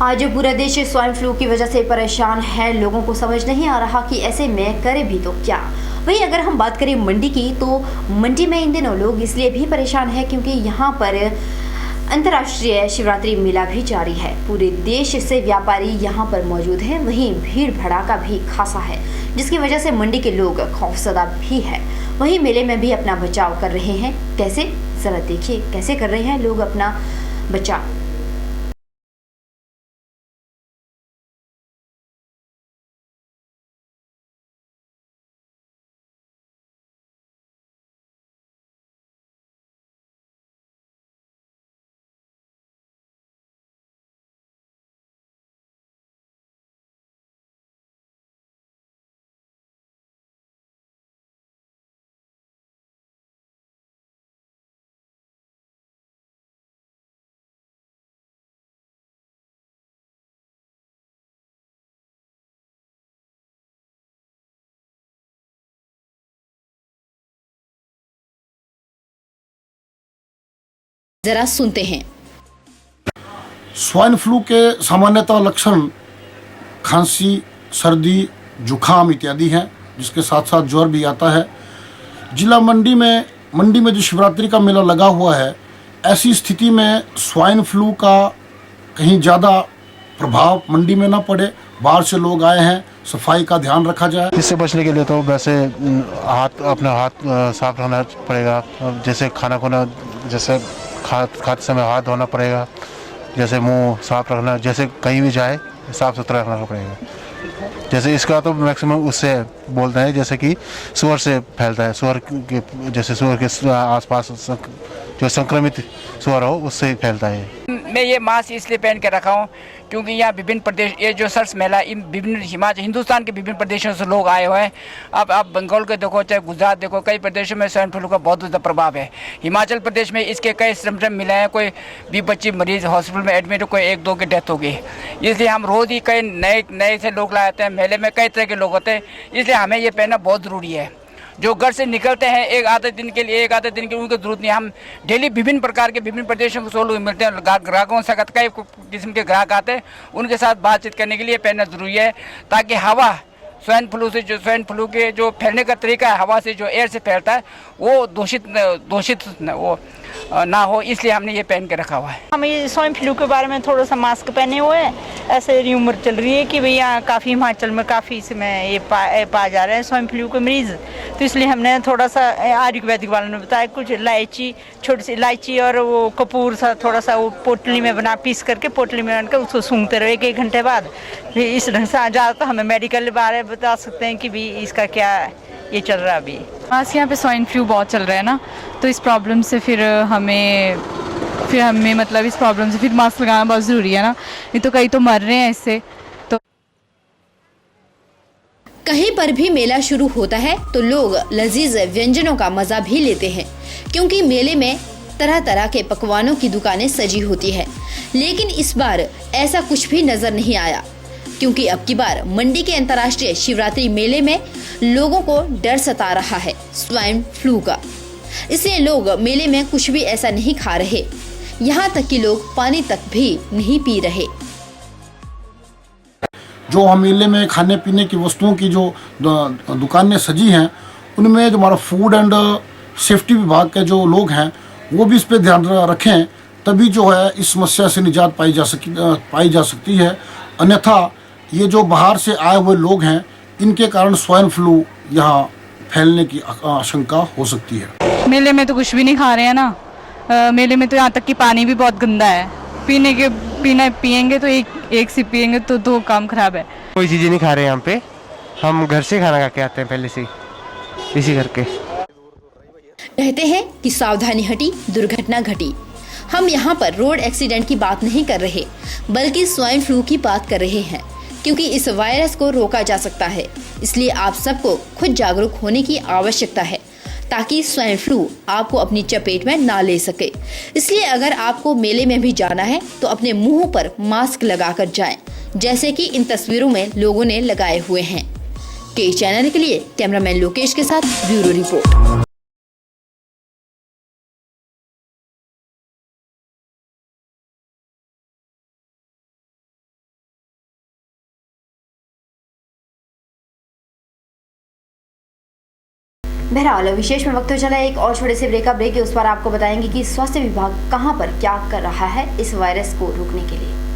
आज पूरा देश स्वाइन फ्लू की वजह से परेशान है। लोगों को समझ नहीं आ रहा कि ऐसे में करे भी तो क्या। वहीं अगर हम बात करें मंडी की, तो मंडी में इन दिनों लोग इसलिए भी परेशान है क्योंकि यहाँ पर अंतर्राष्ट्रीय शिवरात्रि मेला भी जारी है। पूरे देश से व्यापारी यहाँ पर मौजूद हैं। वहीं भीड़ भड़ाका भी खासा है, जिसकी वजह से मंडी के लोग खौफजदा भी है। वहीं मेले में भी अपना बचाव कर रहे हैं। कैसे, जरा देखिए कैसे कर रहे हैं लोग अपना बचाव। जरा सुनते हैं। स्वाइन फ्लू के सामान्यतः लक्षण खांसी, सर्दी, जुखाम इत्यादि हैं, जिसके साथ साथ ज्वर भी आता है। जिला मंडी में जो शिवरात्रि का मेला लगा हुआ है, ऐसी स्थिति में स्वाइन फ्लू का कहीं ज़्यादा प्रभाव मंडी में ना पड़े, बाहर से लोग आए हैं, सफाई का ध्यान रखा जाए। इससे बचने के लिए तो वैसे अपना हाथ साफ रखना पड़ेगा। जैसे खाना खोना, जैसे खाते समय हाथ धोना पड़ेगा, जैसे मुंह साफ रखना, जैसे कहीं भी जाए साफ सुथरा रखना पड़ेगा। जैसे इसका तो मैक्सिमम उससे बोलते हैं, जैसे कि सुअर से फैलता है। सुअर के आसपास जो संक्रमित सुअर हो, उससे फैलता है। मैं ये मास्क इसलिए पहन के रखा हूँ क्योंकि यहाँ विभिन्न प्रदेश, ये जो सर्स मेला इन विभिन्न हिंदुस्तान के विभिन्न प्रदेशों से लोग आए हुए हैं। अब आप बंगाल के देखो, चाहे गुजरात देखो, कई प्रदेशों में स्वाइन फ्लू का बहुत ज़्यादा प्रभाव है। हिमाचल प्रदेश में इसके कई सिम्टम मिले हैं। कोई 20-25 मरीज हॉस्पिटल में एडमिट हो, कोई 1-2 की डेथ हो गई। इसलिए हम रोज़ ही कई नए से लोग लाए आते हैं। मेले में कई तरह के लोग होते हैं, इसलिए हमें ये पहनना बहुत ज़रूरी है। जो घर से निकलते हैं एक आधे दिन के लिए उनकी जरूरत नहीं। हम डेली विभिन्न प्रकार के विभिन्न प्रदेशों के लोग मिलते हैं। ग्राहकों से कई किस्म के ग्राहक आते हैं, उनके साथ बातचीत करने के लिए पहनना जरूरी है, ताकि हवा स्वाइन फ्लू के जो फैलने का तरीका है, हवा से जो एयर से फैलता है, वो दूषित ना हो, इसलिए हमने ये पहन के रखा हुआ है। हम ये स्वाइन फ्लू के बारे में थोड़ा सा मास्क पहने हुए हैं। ऐसे र्यूमर चल रही है कि भैया काफ़ी हिमाचल में काफ़ी इसमें ये पाए जा रहे हैं स्वाइन फ्लू के मरीज़। तो इसलिए हमने थोड़ा सा आयुर्वेदिक वालों ने बताया, कुछ इलायची, छोटी सी इलायची और वो कपूर सा थोड़ा सा वो पोटली में पीस करके पोटली में बनाकर उसको सूंघते रहो 1-1 घंटे बाद। इस ढंग से ज़्यादातर हमें मेडिकल बारे बता सकते हैं कि भी इसका क्या ये चल रहा है अभी। बस यहाँ पे स्वाइन फ्लू बहुत चल रहा है ना, तो इस प्रॉब्लम से फिर हमें मतलब इस प्रॉब्लम से फिर मास्क लगाना बहुत ज़रूरी है ना, नहीं तो कई तो मर रहे हैं इससे। तो कहीं पर भी मेला शुरू होता है तो लोग लजीज व्यंजनों का मजा भी लेते हैं, क्योंकि मेले में तरह तरह के पकवानों की दुकानें सजी होती है। लेकिन इस बार ऐसा कुछ भी नजर नहीं आया, क्योंकि अब की बार मंडी के अंतर्राष्ट्रीय शिवरात्रि मेले में लोगों को डर सता रहा है स्वाइन फ्लू का। इसलिए लोग मेले में कुछ भी ऐसा नहीं खा रहे, यहाँ तक कि लोग पानी तक भी नहीं पी रहे। जो हम मेले में खाने पीने की वस्तुओं की जो दुकानें सजी हैं, उनमें जो हमारा फूड एंड सेफ्टी विभाग के जो लोग हैं, वो भी इस पे ध्यान रखें, तभी जो है इस समस्या से निजात पाई जा सकती है। अन्यथा ये जो बाहर से आए हुए लोग हैं, इनके कारण स्वाइन फ्लू यहाँ फैलने की आशंका हो सकती है। मेले में तो कुछ भी नहीं खा रहे हैं ना। मेले में तो यहाँ तक कि पानी भी बहुत गंदा है। पियेंगे तो एक सिप पियेंगे तो 2 काम खराब है। कोई चीज़ें नहीं खा रहे यहाँ पे, हम घर से खाना खा के आते हैं पहले से, इसी करके कहते हैं कि सावधानी हटी दुर्घटना घटी। हम यहाँ पर रोड एक्सीडेंट की बात नहीं कर रहे, बल्कि स्वाइन फ्लू की बात कर रहे हैं, क्योंकि इस वायरस को रोका जा सकता है। इसलिए आप सबको खुद जागरूक होने की आवश्यकता है, ताकि स्वाइन फ्लू आपको अपनी चपेट में ना ले सके। इसलिए अगर आपको मेले में भी जाना है तो अपने मुंह पर मास्क लगाकर जाएं, जैसे कि इन तस्वीरों में लोगों ने लगाए हुए हैं। के चैनल के लिए कैमरामैन लोकेश के साथ ब्यूरो रिपोर्ट। बहरहाल विशेष में वक्त हो चला एक और छोटे से ब्रेक के उस पर आपको बताएंगे कि स्वास्थ्य विभाग कहां पर क्या कर रहा है इस वायरस को रोकने के लिए।